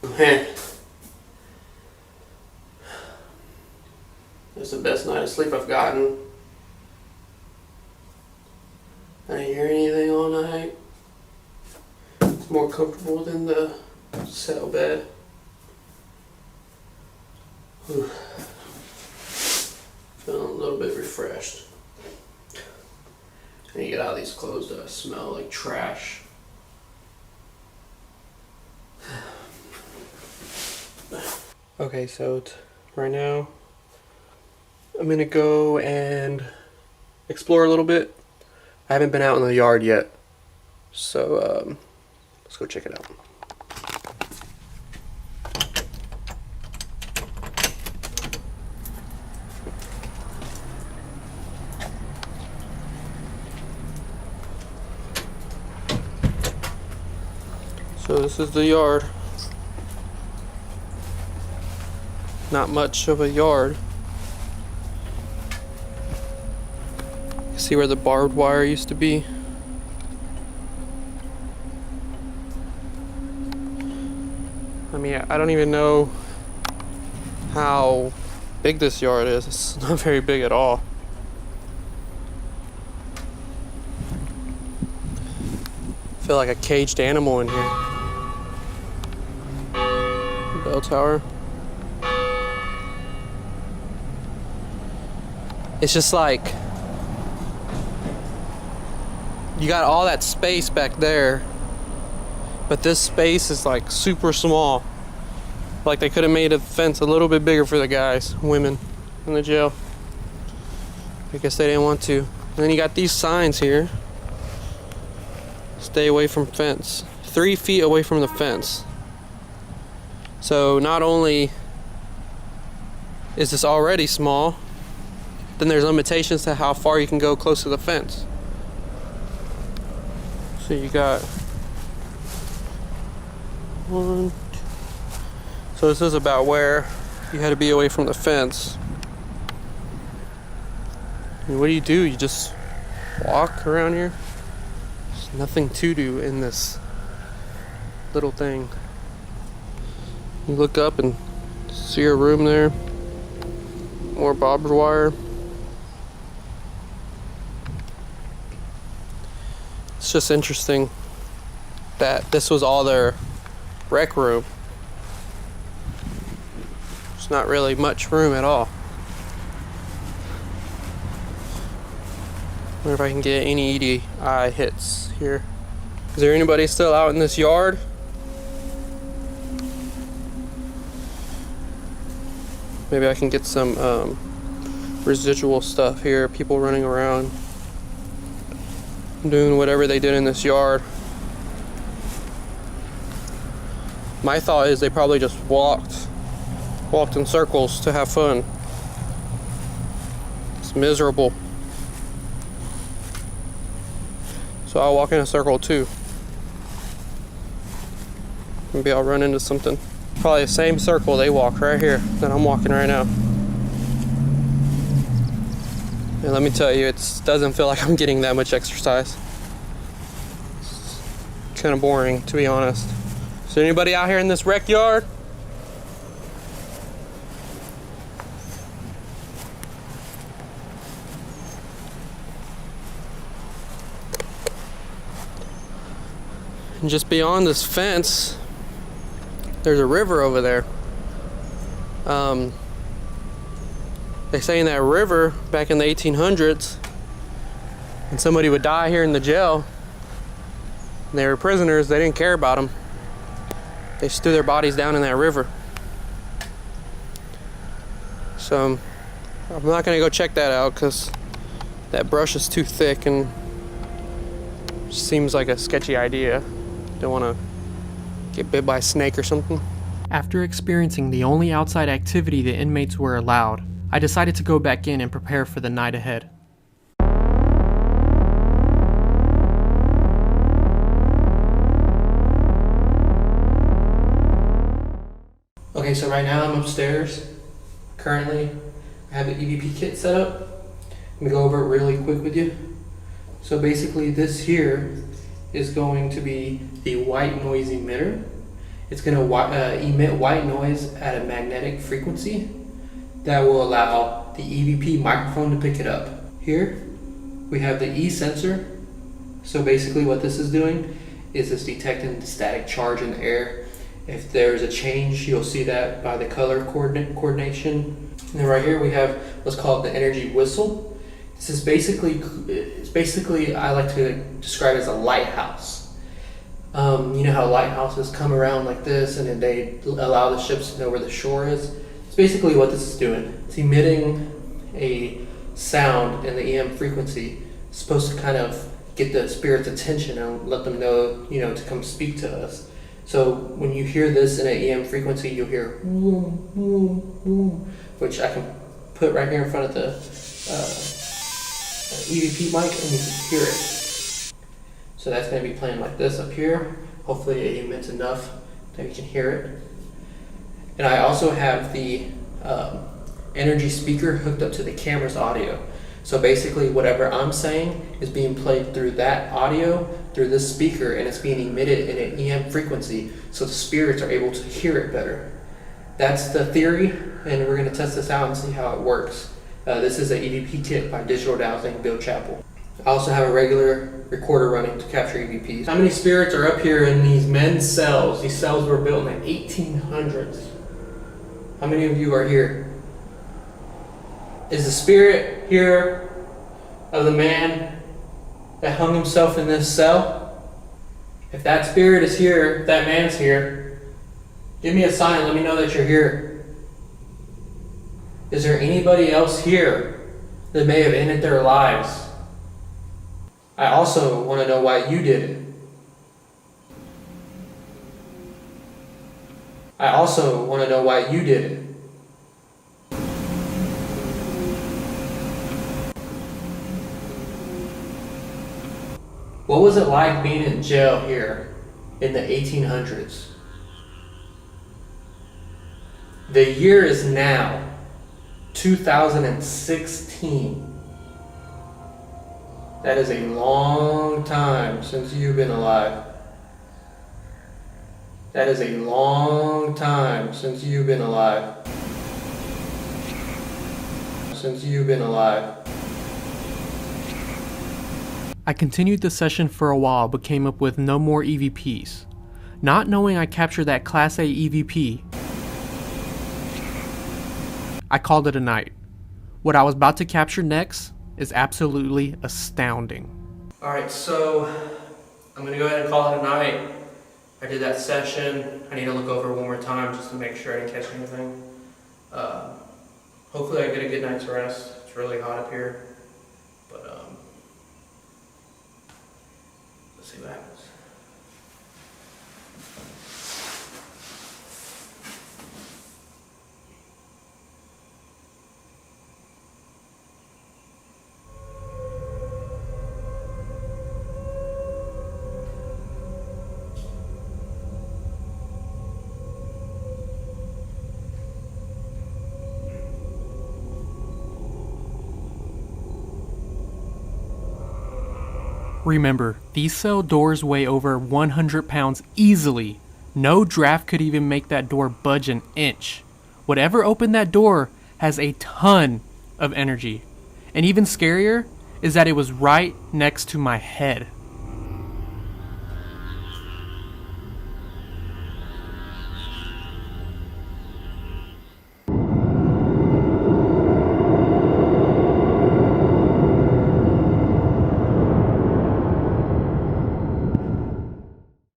Man, that's the best night of sleep I've gotten. I didn't hear anything all night. It's more comfortable than the cell bed. Whew. Feeling a little bit refreshed. I need to get out of these clothes that smell like trash. Okay, so right now I'm gonna go and explore a little bit. I haven't been out in the yard yet, so let's go check it out. So this is the yard. Not much of a yard. You see where the barbed wire used to be? I mean, I don't even know how big this yard is. It's not very big at all. I feel like a caged animal in here. Bell tower. It's just like you got all that space back there, but this space is like super small. Like they could have made a fence a little bit bigger for the guys, women in the jail. I guess they didn't want to. And then you got these signs here. Stay away from fence. 3 feet away from the fence. So not only is this already small, then there's limitations to how far you can go close to the fence. So you got 1, 2. So this is about where you had to be away from the fence. And what do? You just walk around here? There's nothing to do in this little thing. You look up and see a room there. More barbed wire. It's just interesting that this was all their rec room. There's not really much room at all. Wonder if I can get any EDI hits here. Is there anybody still out in this yard? Maybe I can get some residual stuff here. People running around doing whatever they did in this yard. My thought is they probably just walked in circles to have fun. It's miserable. So I'll walk in a circle too. Maybe I'll run into something. Probably the same circle they walk right here that I'm walking right now. And let me tell you, it doesn't feel like I'm getting that much exercise. It's kind of boring, to be honest. Is there anybody out here in this rec yard? And just beyond this fence, there's a river over there. They say in that river back in the 1800s, when somebody would die here in the jail, and they were prisoners, they didn't care about them. They just threw their bodies down in that river. So I'm not gonna go check that out because that brush is too thick and seems like a sketchy idea. Don't want to get bit by a snake or something. After experiencing the only outside activity the inmates were allowed, I decided to go back in and prepare for the night ahead. Okay, so right now I'm upstairs. Currently, I have the EVP kit set up. Let me go over it really quick with you. So basically this here is going to be the white noise emitter, It's going to emit white noise at a magnetic frequency that will allow the EVP microphone to pick it up. Here we have the E sensor. So basically what this is doing is it's detecting the static charge in the air. If there's a change, you'll see that by the color coordination. And then right here we have what's called the energy whistle. This is basically I like to describe it as a lighthouse. You know how lighthouses come around like this and then they allow the ships to know where the shore is? It's basically what this is doing. It's emitting a sound in the EM frequency. It's supposed to kind of get the spirit's attention and let them know, to come speak to us. So when you hear this in an EM frequency, you'll hear boom, boom, boom, which I can put right here in front of the EVP mic and you can hear it. So that's going to be playing like this up here. Hopefully it emits enough that you can hear it. And I also have the energy speaker hooked up to the camera's audio. So basically whatever I'm saying is being played through that audio, through this speaker, and it's being emitted in an EM frequency so the spirits are able to hear it better. That's the theory, and we're going to test this out and see how it works. This is an EVP kit by Digital Dowsing, Bill Chappell. I also have a regular recorder running to capture EVPs. How many spirits are up here in these men's cells? These cells were built in the 1800s. How many of you are here? Is the spirit here of the man that hung himself in this cell? If that spirit is here, if that man's here, give me a sign, let me know that you're here. Is there anybody else here that may have ended their lives? I also want to know why you did it. I also want to know why you did it. What was it like being in jail here in the 1800s? The year is now 2016. That is a long time since you've been alive. That is a long time since you've been alive. Since you've been alive. I continued the session for a while but came up with no more EVPs. Not knowing I captured that Class A EVP, I called it a night. What I was about to capture next is absolutely astounding. Alright, so I'm going to go ahead and call it a night. I did that session. I need to look over it one more time just to make sure I didn't catch anything. Hopefully I get a good night's rest. It's really hot up here. But let's see what happens. Remember, these cell doors weigh over 100 pounds easily. No draft could even make that door budge an inch. Whatever opened that door has a ton of energy. And even scarier is that it was right next to my head.